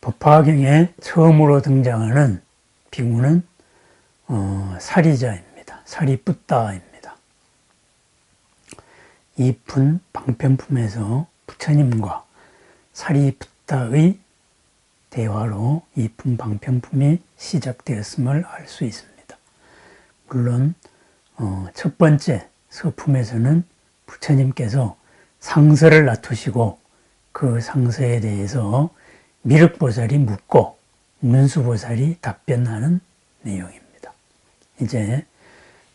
법화경에 처음으로 등장하는 비구는 사리자입니다. 사리뿌따입니다. 이푼 방편품에서 부처님과 사리뿌따의 대화로 이푼 방편품이 시작되었음을 알 수 있습니다. 물론 첫 번째 서품에서는 부처님께서 상서를 놔두시고 그 상서에 대해서 미륵보살이 묻고 문수보살이 답변하는 내용입니다. 이제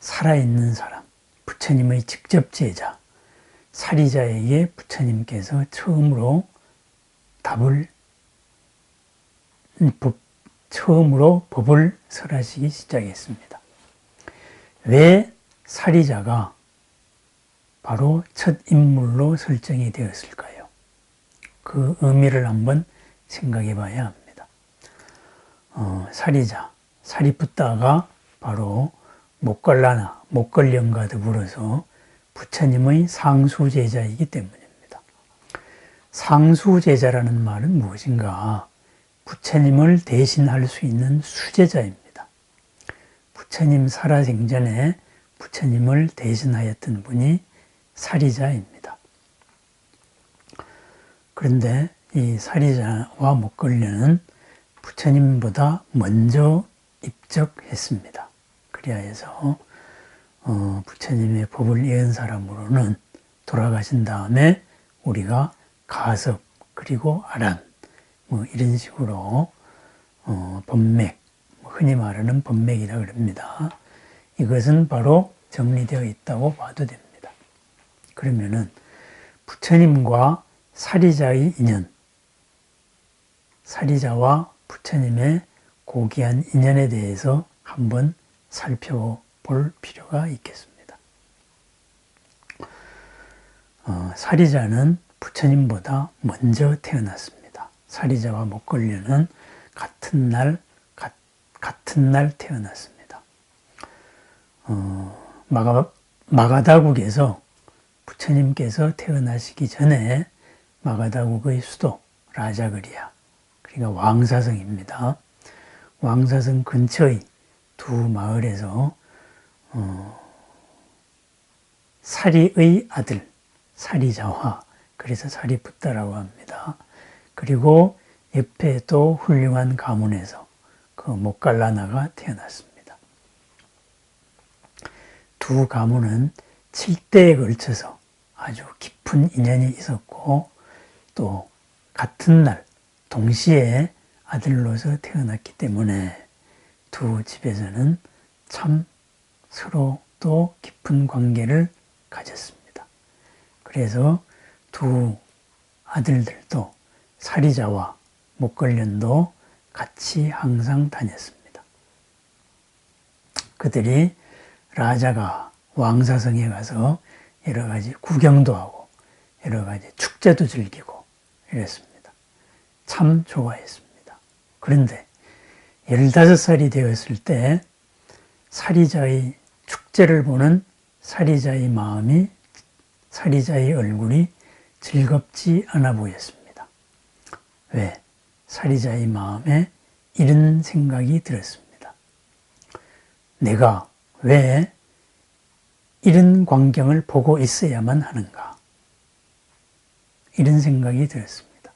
살아있는 사람, 부처님의 직접 제자, 사리자에게 부처님께서 처음으로 법을 설하시기 시작했습니다. 왜 사리자가 바로 첫 인물로 설정이 되었을까요? 그 의미를 한번 생각해 봐야 합니다. 사리자, 사리뿌따가 바로 모갈라나, 목걸령과 더불어서 부처님의 상수제자이기 때문입니다. 상수제자라는 말은 무엇인가? 부처님을 대신할 수 있는 수제자입니다. 부처님 살아생전에 부처님을 대신하였던 분이 사리자입니다. 그런데 이 사리자와 목걸려는 부처님보다 먼저 입적했습니다. 그리하여서 부처님의 법을 이은 사람으로는 돌아가신 다음에 우리가 가섭 그리고 아란 이런 식으로 법맥, 흔히 말하는 법맥이라고 합니다. 이것은 바로 정리되어 있다고 봐도 됩니다. 그러면은 부처님과 사리자의 인연, 사리자와 부처님의 고귀한 인연에 대해서 한번 살펴볼 필요가 있겠습니다. 사리자는 부처님보다 먼저 태어났습니다. 사리자와 목걸려는 같은 날 태어났습니다. 마가다국에서 부처님께서 태어나시기 전에 마가다국의 수도 라자그리아, 그러니까 왕사성입니다. 왕사성 근처의 두 마을에서 사리의 아들 사리자와, 그래서 사리뿌따라고 합니다. 그리고 옆에 또 훌륭한 가문에서 그 모갈라나가 태어났습니다. 두 가문은 7대에 걸쳐서 아주 깊은 인연이 있었고 또 같은 날 동시에 아들로서 태어났기 때문에 두 집에서는 참 서로 또 깊은 관계를 가졌습니다. 그래서 두 아들들도 사리자와 목걸련도 같이 항상 다녔습니다. 그들이 라자가 왕사성에 가서 여러 가지 구경도 하고 여러 가지 축제도 즐기고 이랬습니다. 참 좋아했습니다. 그런데 15살이 되었을 때 사리자의 축제를 보는 사리자의 마음이, 사리자의 얼굴이 즐겁지 않아 보였습니다. 왜? 사리자의 마음에 이런 생각이 들었습니다. 내가 왜 이런 광경을 보고 있어야만 하는가? 이런 생각이 들었습니다.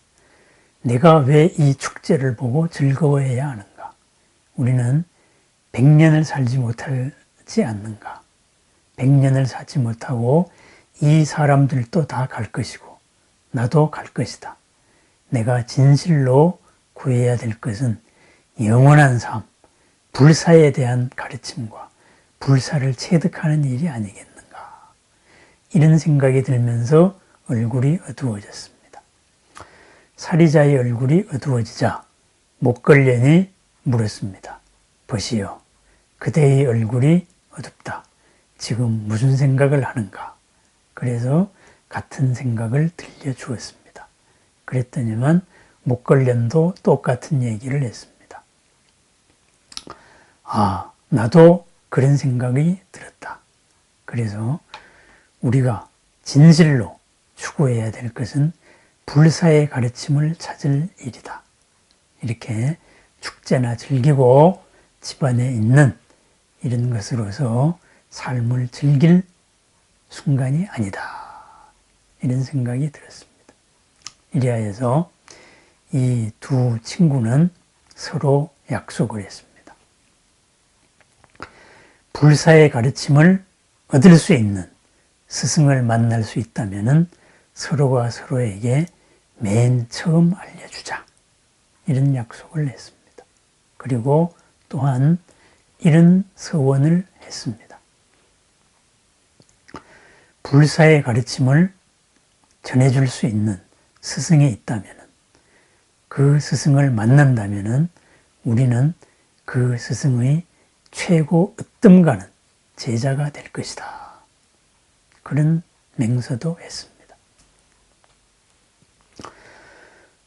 내가 왜 이 축제를 보고 즐거워해야 하는가? 우리는 100년을 살지 못하지 않는가? 100년을 살지 못하고 이 사람들도 다 갈 것이고 나도 갈 것이다. 내가 진실로 구해야 될 것은 영원한 삶, 불사에 대한 가르침과 불사를 체득하는 일이 아니겠는가? 이런 생각이 들면서 얼굴이 어두워졌습니다. 사리자의 얼굴이 어두워지자 목걸련이 물었습니다. 보시오, 그대의 얼굴이 어둡다. 지금 무슨 생각을 하는가? 그래서 같은 생각을 들려주었습니다. 그랬더니만 목걸련도 똑같은 얘기를 했습니다. 아, 나도 그런 생각이 들었다. 그래서 우리가 진실로 추구해야 될 것은 불사의 가르침을 찾을 일이다. 이렇게 축제나 즐기고 집안에 있는 이런 것으로서 삶을 즐길 순간이 아니다. 이런 생각이 들었습니다. 이리하여서 이 두 친구는 서로 약속을 했습니다. 불사의 가르침을 얻을 수 있는 스승을 만날 수 있다면 서로가 서로에게 맨 처음 알려주자. 이런 약속을 했습니다. 그리고 또한 이런 서원을 했습니다. 불사의 가르침을 전해줄 수 있는 스승이 있다면 그 스승을 만난다면 우리는 그 스승의 최고 으뜸가는 제자가 될 것이다. 그런 맹세도 했습니다.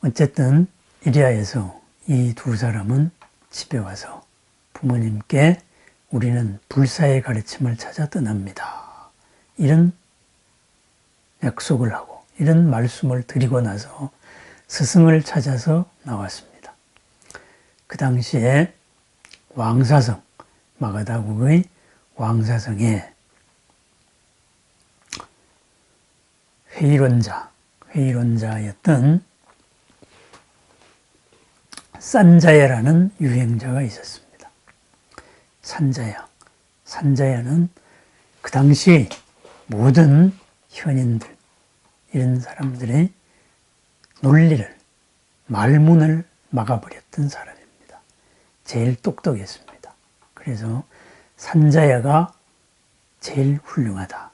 어쨌든 이리하여서 이 두 사람은 집에 와서 부모님께 우리는 불사의 가르침을 찾아 떠납니다. 이런 약속을 하고 이런 말씀을 드리고 나서 스승을 찾아서 나왔습니다. 그 당시에 왕사성, 마가다국의 왕사성에 회의론자였던 산자야라는 유행자가 있었습니다. 산자야는 그 당시 모든 현인들, 이런 사람들의 논리를, 말문을 막아버렸던 사람입니다. 제일 똑똑했습니다. 그래서 산자야가 제일 훌륭하다.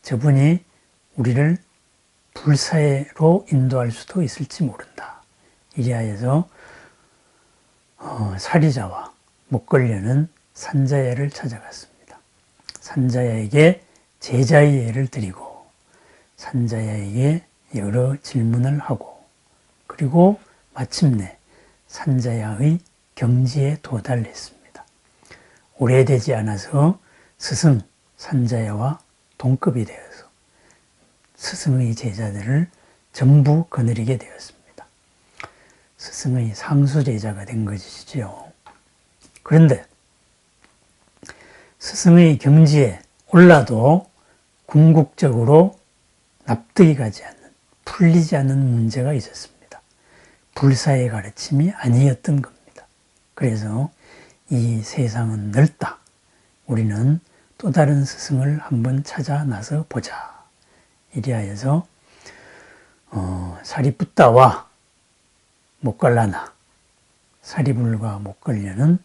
저분이 우리를 불사로 인도할 수도 있을지 모른다. 이리하여서 사리자와 목걸려는 산자야를 찾아갔습니다. 산자야에게 제자의 예를 드리고 산자야에게 여러 질문을 하고 그리고 마침내 산자야의 경지에 도달했습니다. 오래되지 않아서 스승 산자야와 동급이 되어서 스승의 제자들을 전부 거느리게 되었습니다. 스승의 상수제자가 된 것이지요. 그런데 스승의 경지에 올라도 궁극적으로 납득이 가지 않는, 풀리지 않는 문제가 있었습니다. 불사의 가르침이 아니었던 겁니다. 그래서 이 세상은 넓다. 우리는 또 다른 스승을 한번 찾아 나서 보자. 이리하여서 사리붓다와 목갈라나, 사리불과 목걸려는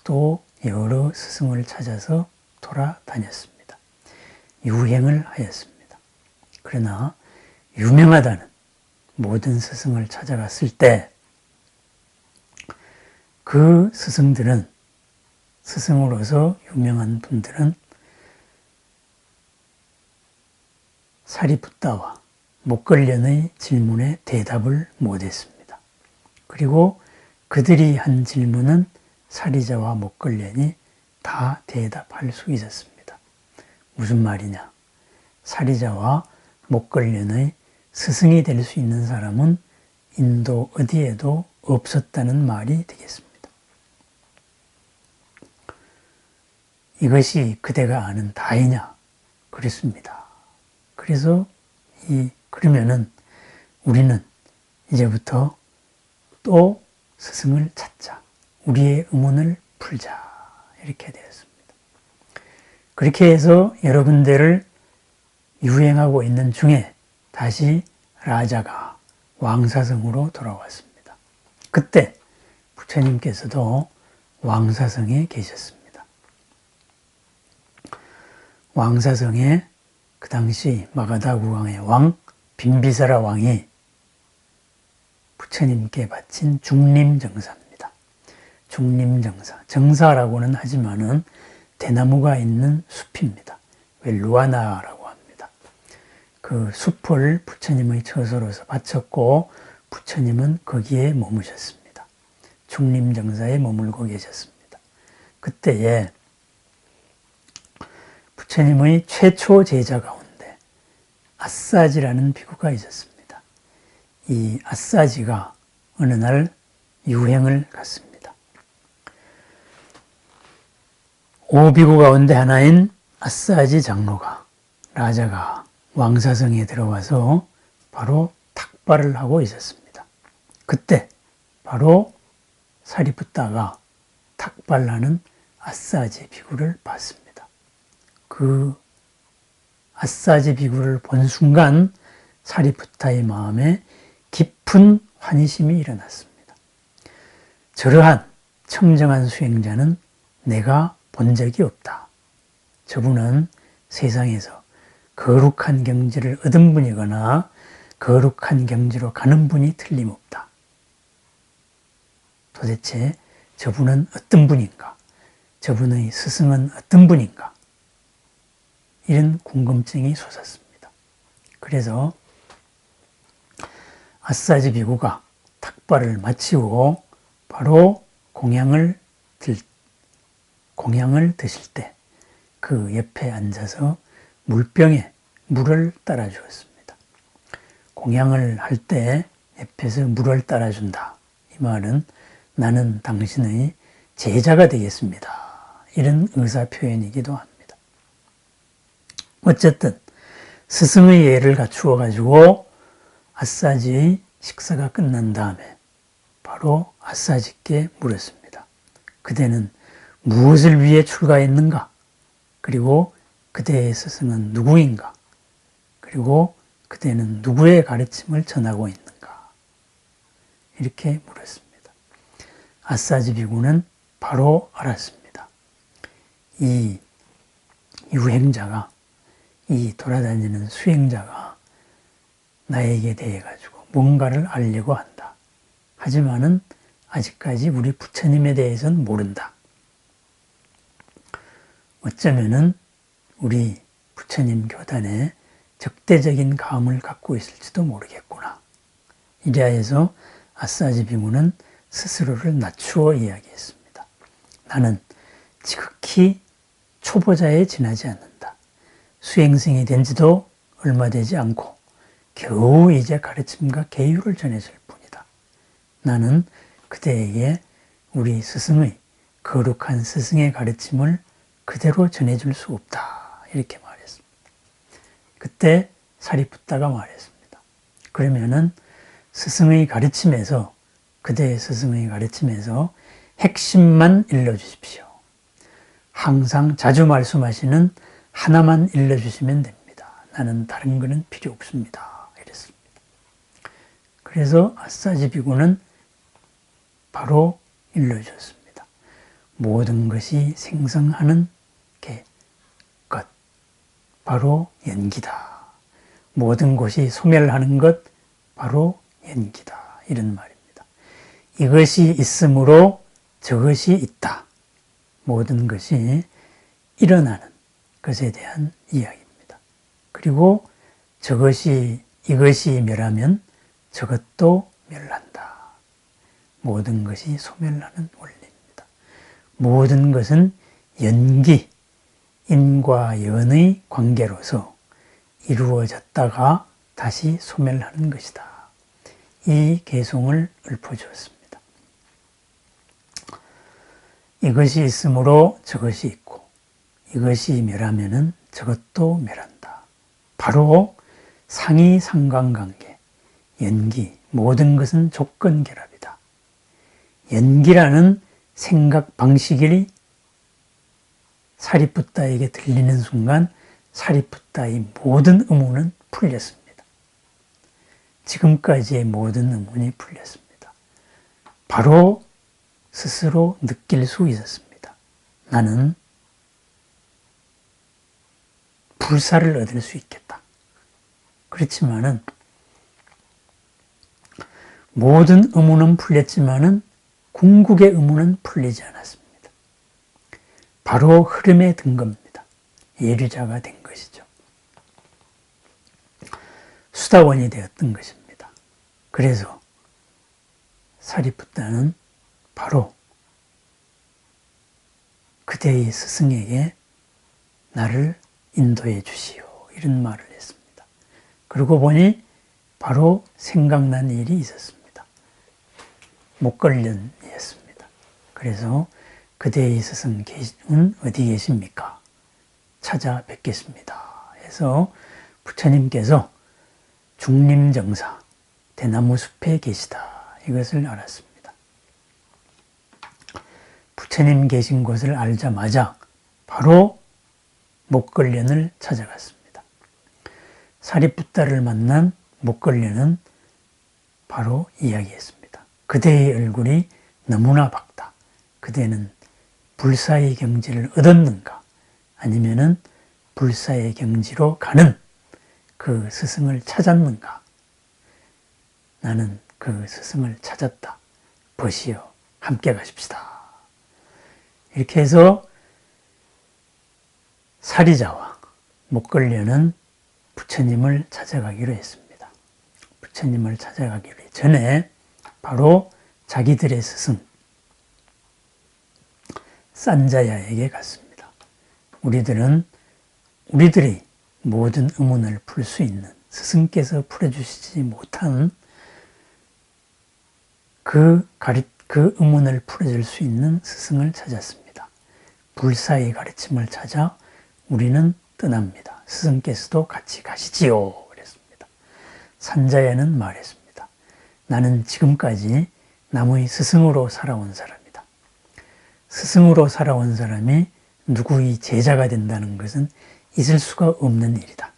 또 여러 스승을 찾아서 돌아다녔습니다. 유행을 하였습니다. 그러나 유명하다는 모든 스승을 찾아갔을 때 그 스승들은, 스승으로서 유명한 분들은 사리붓다와 목걸련의 질문에 대답을 못했습니다. 그리고 그들이 한 질문은 사리자와 목걸련이 다 대답할 수 있었습니다. 무슨 말이냐? 사리자와 목걸련의 스승이 될 수 있는 사람은 인도 어디에도 없었다는 말이 되겠습니다. 이것이 그대가 아는 다이냐? 그렇습니다. 그래서 그러면은 우리는 이제부터 또 스승을 찾자. 우리의 의문을 풀자. 이렇게 되었습니다. 그렇게 해서 여러 군데를 유행하고 있는 중에 다시 라자가 왕사성으로 돌아왔습니다. 그때 부처님께서도 왕사성에 계셨습니다. 왕사성에 그 당시 마가다 국왕의 왕 빈비사라 왕이 부처님께 바친 중림정사입니다. 중림정사, 정사라고는 하지만은 대나무가 있는 숲입니다. 왜 루아나라고 합니다. 그 숲을 부처님의 처소로서 바쳤고 부처님은 거기에 머무셨습니다. 중림정사에 머물고 계셨습니다. 그때에 부처님의 최초 제자 가운데 아싸지라는 비구가 있었습니다. 이 아싸지가 어느 날 유행을 갔습니다. 5비구 가운데 하나인 아싸지 장로가 라자가 왕사성에 들어와서 바로 탁발을 하고 있었습니다. 그때 바로 사리푸타가 탁발하는 아싸지 비구를 봤습니다. 그 아싸지 비구를 본 순간 사리푸타의 마음에 깊은 환희심이 일어났습니다. 저러한 청정한 수행자는 내가 본 적이 없다. 저분은 세상에서 거룩한 경지를 얻은 분이거나 거룩한 경지로 가는 분이 틀림없다. 도대체 저분은 어떤 분인가? 저분의 스승은 어떤 분인가? 이런 궁금증이 솟았습니다. 그래서 아싸지 비구가 탁발을 마치고 바로 공양을 드실 때 그 옆에 앉아서 물병에 물을 따라 주었습니다. 공양을 할 때 옆에서 물을 따라 준다. 이 말은 나는 당신의 제자가 되겠습니다. 이런 의사 표현이기도 합니다. 어쨌든 스승의 예를 갖추어 가지고 아싸지의 식사가 끝난 다음에 바로 아싸지께 물었습니다. 그대는 무엇을 위해 출가했는가? 그리고 그대의 스승은 누구인가? 그리고 그대는 누구의 가르침을 전하고 있는가? 이렇게 물었습니다. 아싸지 비구는 바로 알았습니다. 이 유행자가, 이 돌아다니는 수행자가 나에게 대해 가지고 뭔가를 알려고 한다. 하지만은 아직까지 우리 부처님에 대해서는 모른다. 어쩌면은 우리 부처님 교단에 적대적인 감을 갖고 있을지도 모르겠구나. 이래해서 아싸지 비구는 스스로를 낮추어 이야기했습니다. 나는 지극히 초보자에 지나지 않는다. 수행승이 된 지도 얼마 되지 않고 겨우 이제 가르침과 계율을 전해줄 뿐이다. 나는 그대에게 우리 스승의 거룩한 스승의 가르침을 그대로 전해줄 수 없다. 이렇게 말했습니다. 그때 사리푸타가 말했습니다. 그러면은 스승의 가르침에서, 그대의 스승의 가르침에서 핵심만 일러주십시오. 항상 자주 말씀하시는 하나만 일러주시면 됩니다. 나는 다른 거는 필요 없습니다. 이랬습니다. 그래서 아싸지 비구는 바로 일러주었습니다. 모든 것이 생성하는 것, 바로 연기다. 모든 것이 소멸하는 것, 바로 연기다. 이런 말입니다. 이것이 있으므로 저것이 있다. 모든 것이 일어나는 것에 대한 이야기입니다. 그리고 이것이 멸하면 저것도 멸한다. 모든 것이 소멸하는 원리입니다. 모든 것은 연기, 인과 연의 관계로서 이루어졌다가 다시 소멸하는 것이다. 이 개송을 읊어주었습니다. 이것이 있으므로 저것이 있고 이것이 멸하면은 저것도 멸한다. 바로 상이 상관관계, 연기, 모든 것은 조건결합이다. 연기라는 생각 방식이 사리푸타에게 들리는 순간 사리푸타의 모든 의문은 풀렸습니다. 지금까지의 모든 의문이 풀렸습니다. 바로 스스로 느낄 수 있었습니다. 나는 불사를 얻을 수 있겠다. 그렇지만은 모든 의문은 풀렸지만은 궁극의 의문은 풀리지 않았습니다. 바로 흐름에 든 겁니다. 예류자가 된 것이죠. 수다원이 되었던 것입니다. 그래서 사리푸타는 바로 그대의 스승에게 나를 인도해 주시오. 이런 말을 했습니다. 그러고 보니 바로 생각난 일이 있었습니다. 목걸련이었습니다. 그래서 그대의 스승은 어디 계십니까? 찾아뵙겠습니다. 해서 부처님께서 중림정사 대나무 숲에 계시다, 이것을 알았습니다. 부처님 계신 곳을 알자마자 바로 목걸련을 찾아갔습니다. 사리푸타를 만난 목걸련은 바로 이야기했습니다. 그대의 얼굴이 너무나 밝다. 그대는 불사의 경지를 얻었는가? 아니면은 불사의 경지로 가는 그 스승을 찾았는가? 나는 그 스승을 찾았다. 보시오. 함께 가십시다. 이렇게 해서 사리자와 목걸련은 부처님을 찾아가기로 했습니다. 부처님을 찾아가기 전에 바로 자기들의 스승 산자야에게 갔습니다. 우리들이 모든 의문을 풀 수 있는, 스승께서 풀어주시지 못한 그 의문을 풀어줄 수 있는 스승을 찾았습니다. 불사의 가르침을 찾아 우리는 떠납니다. 스승께서도 같이 가시지요. 그랬습니다. 산자야는 말했습니다. 나는 지금까지 남의 스승으로 살아온 사람이다. 스승으로 살아온 사람이 누구의 제자가 된다는 것은 있을 수가 없는 일이다.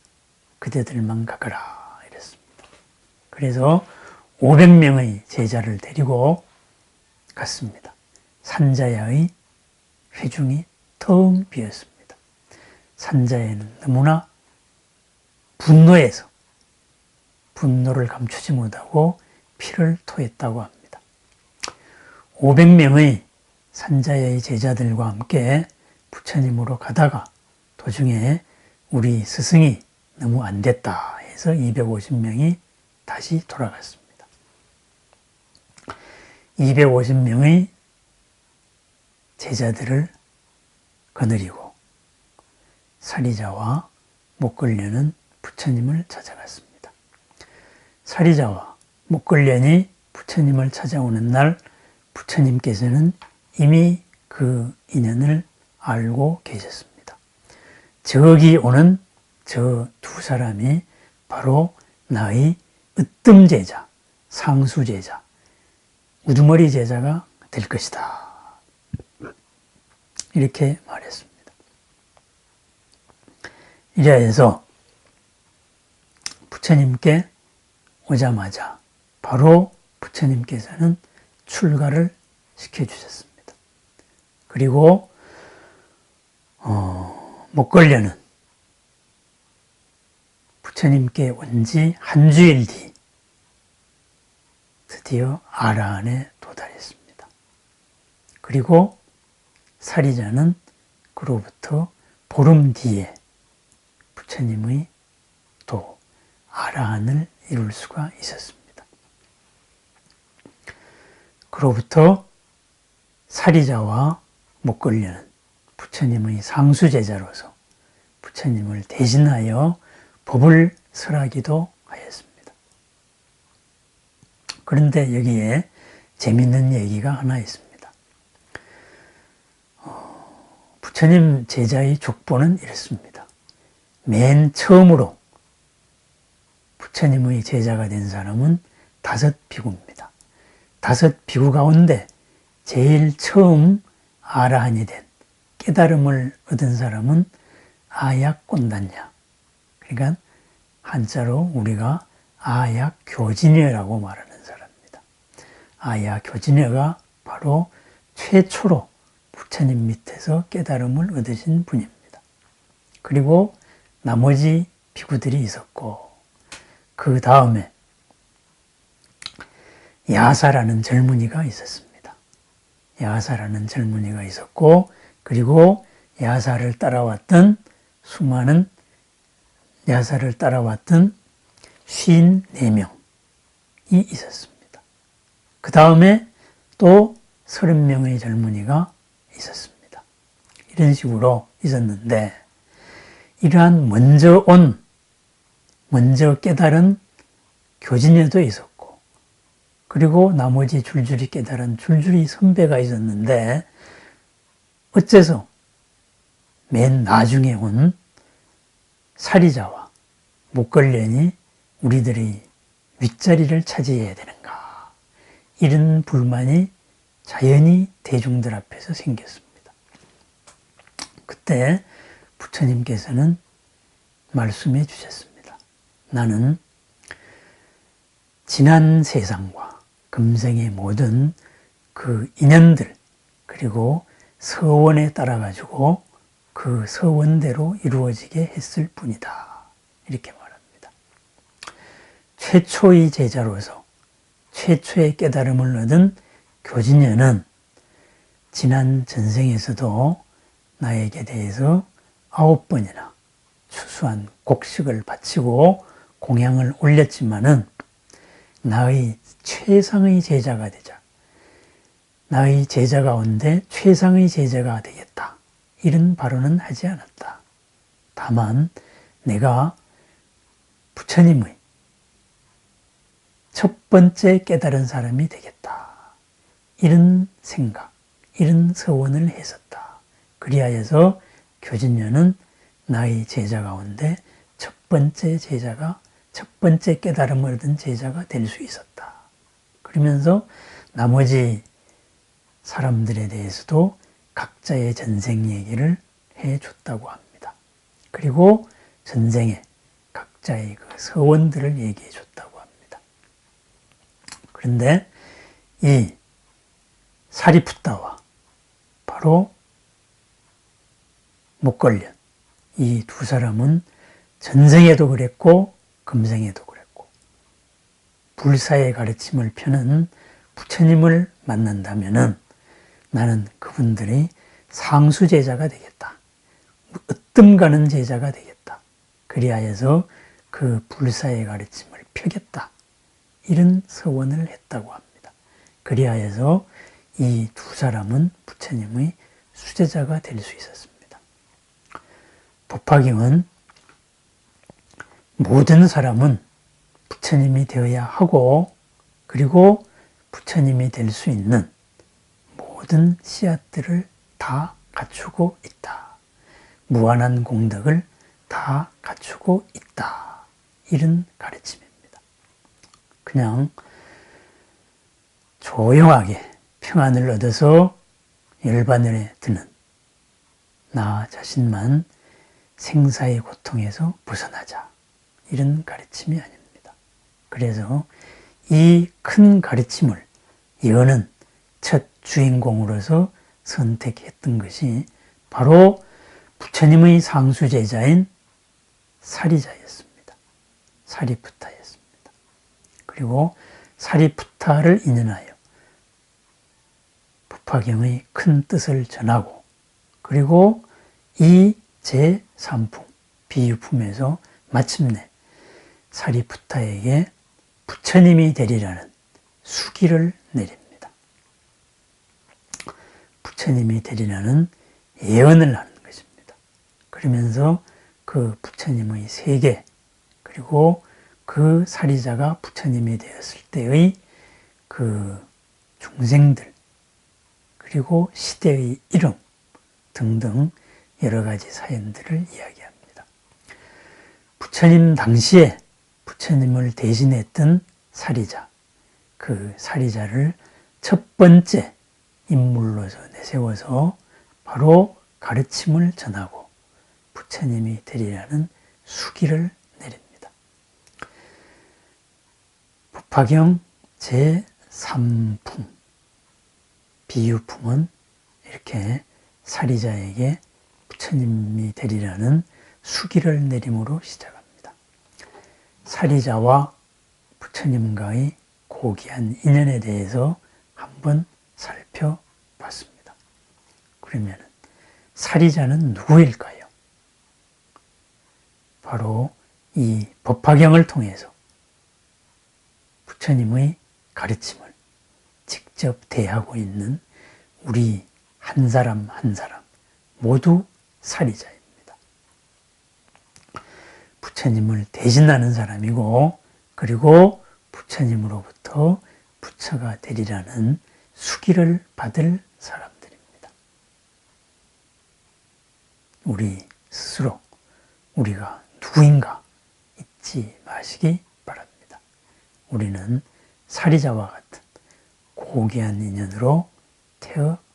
그대들만 가거라. 이랬습니다. 그래서 500명의 제자를 데리고 갔습니다. 산자야의 회중이 텅 비었습니다. 산자야는 너무나 분노해서 분노를 감추지 못하고 피를 토했다고 합니다. 500명의 산자야의 제자들과 함께 부처님으로 가다가 도중에 우리 스승이 너무 안 됐다 해서 250명이 다시 돌아갔습니다. 250명의 제자들을 거느리고 사리자와 목걸련은 부처님을 찾아갔습니다. 사리자와 목걸련이 부처님을 찾아오는 날 부처님께서는 이미 그 인연을 알고 계셨습니다. 저기 오는 저 두 사람이 바로 나의 으뜸 제자, 상수 제자, 우두머리 제자가 될 것이다. 이렇게 말했습니다. 이래서 부처님께 오자마자 바로 부처님께서는 출가를 시켜주셨습니다. 그리고 목걸련은 부처님께 온 지 한 주일 뒤 드디어 아라한에 도달했습니다. 그리고 사리자는 그로부터 보름 뒤에 부처님의 도 아라한을 이룰 수가 있었습니다. 그로부터 사리자와 목걸련은 부처님의 상수제자로서 부처님을 대신하여 법을 설하기도 하였습니다. 그런데 여기에 재미있는 얘기가 하나 있습니다. 부처님 제자의 족보는 이렇습니다. 맨 처음으로 부처님의 제자가 된 사람은 5비구입니다. 5비구 가운데 제일 처음 아라한이 된 깨달음을 얻은 사람은 아약곤단냐. 그러니까 한자로 우리가 아약교진여라고 말하는 사람입니다. 아약교진여가 바로 최초로 부처님 밑에서 깨달음을 얻으신 분입니다. 그리고 나머지 비구들이 있었고 그 다음에 야사라는 젊은이가 있었습니다. 야사라는 젊은이가 있었고 그리고 야사를 따라왔던 수많은 야사를 따라왔던 54명이 있었습니다. 그 다음에 또 30명의 젊은이가 있었습니다. 이런 식으로 있었는데 이러한 먼저 깨달은 교진여도 있었고 그리고 나머지 줄줄이 깨달은 줄줄이 선배가 있었는데 어째서 맨 나중에 온 사리자와 목걸련이 우리들의 윗자리를 차지해야 되는가, 이런 불만이 자연히 대중들 앞에서 생겼습니다. 그때 부처님께서는 말씀해 주셨습니다. 나는 지난 세상과 금생의 모든 그 인연들, 그리고 서원에 따라 가지고 그 서원대로 이루어지게 했을 뿐이다, 이렇게 말합니다. 최초의 제자로서 최초의 깨달음을 얻은 교진녀는 지난 전생에서도 나에게 대해서 9번이나 추수한 곡식을 바치고 공양을 올렸지만은 나의 최상의 제자가 되자, 나의 제자 가운데 최상의 제자가 되겠다, 이런 발언은 하지 않았다. 다만 내가 부처님의 첫 번째 깨달은 사람이 되겠다, 이런 생각, 이런 서원을 했었다. 그리하여서 교진녀는 나의 제자 가운데 첫 번째 깨달음을 얻은 제자가 될 수 있었다. 그러면서 나머지 사람들에 대해서도 각자의 전생 얘기를 해줬다고 합니다. 그리고 전생에 각자의 그 서원들을 얘기해 줬다고 합니다. 그런데 이 사리푸타와 바로 목걸련, 이 두 사람은 전생에도 그랬고 금생에도 그랬고, 불사의 가르침을 펴는 부처님을 만난다면은 나는 그분들의 상수 제자가 되겠다, 으뜸 가는 제자가 되겠다, 그리하여서 그 불사의 가르침을 펴겠다, 이런 서원을 했다고 합니다. 그리하여서 이 두 사람은 부처님의 수제자가 될 수 있었습니다. 법화경은 모든 사람은 부처님이 되어야 하고, 그리고 부처님이 될 수 있는 모든 씨앗들을 다 갖추고 있다, 무한한 공덕을 다 갖추고 있다, 이런 가르침입니다. 그냥 조용하게 평안을 얻어서 열반을에 드는 나 자신만 생사의 고통에서 벗어나자, 이런 가르침이 아닙니다. 그래서 이 큰 가르침을 여는 첫 주인공으로서 선택했던 것이 바로 부처님의 상수제자인 사리자였습니다. 사리푸타였습니다. 그리고 사리푸타를 인연하여 법화경의 큰 뜻을 전하고, 그리고 이 제3품, 비유품에서 마침내 사리푸타에게 부처님이 되리라는 수기를 내립니다. 부처님이 되리라는 예언을 하는 것입니다. 그러면서 그 부처님의 세계, 그리고 그 사리자가 부처님이 되었을 때의 그 중생들, 그리고 시대의 이름 등등 여러 가지 사연들을 이야기합니다. 부처님 당시에 부처님을 대신했던 사리자, 그 사리자를 첫 번째 인물로서 내세워서 바로 가르침을 전하고 부처님이 되리라는 수기를 내립니다. 법화경 제3품, 비유품은 이렇게 사리자에게 부처님이 되리라는 수기를 내림으로 시작합니다. 사리자와 부처님과의 고귀한 인연에 대해서 한번 살펴봤습니다. 그러면 사리자는 누구일까요? 바로 이 법화경을 통해서 부처님의 가르침을 직접 대하고 있는 우리 한 사람 한 사람 모두 사리자입니다. 부처님을 대신하는 사람이고, 그리고 부처님으로부터 부처가 되리라는 수기를 받을 사람들입니다. 우리 스스로 우리가 누구인가 잊지 마시기 바랍니다. 우리는 사리자와 같은 고귀한 인연으로 태어났습니다.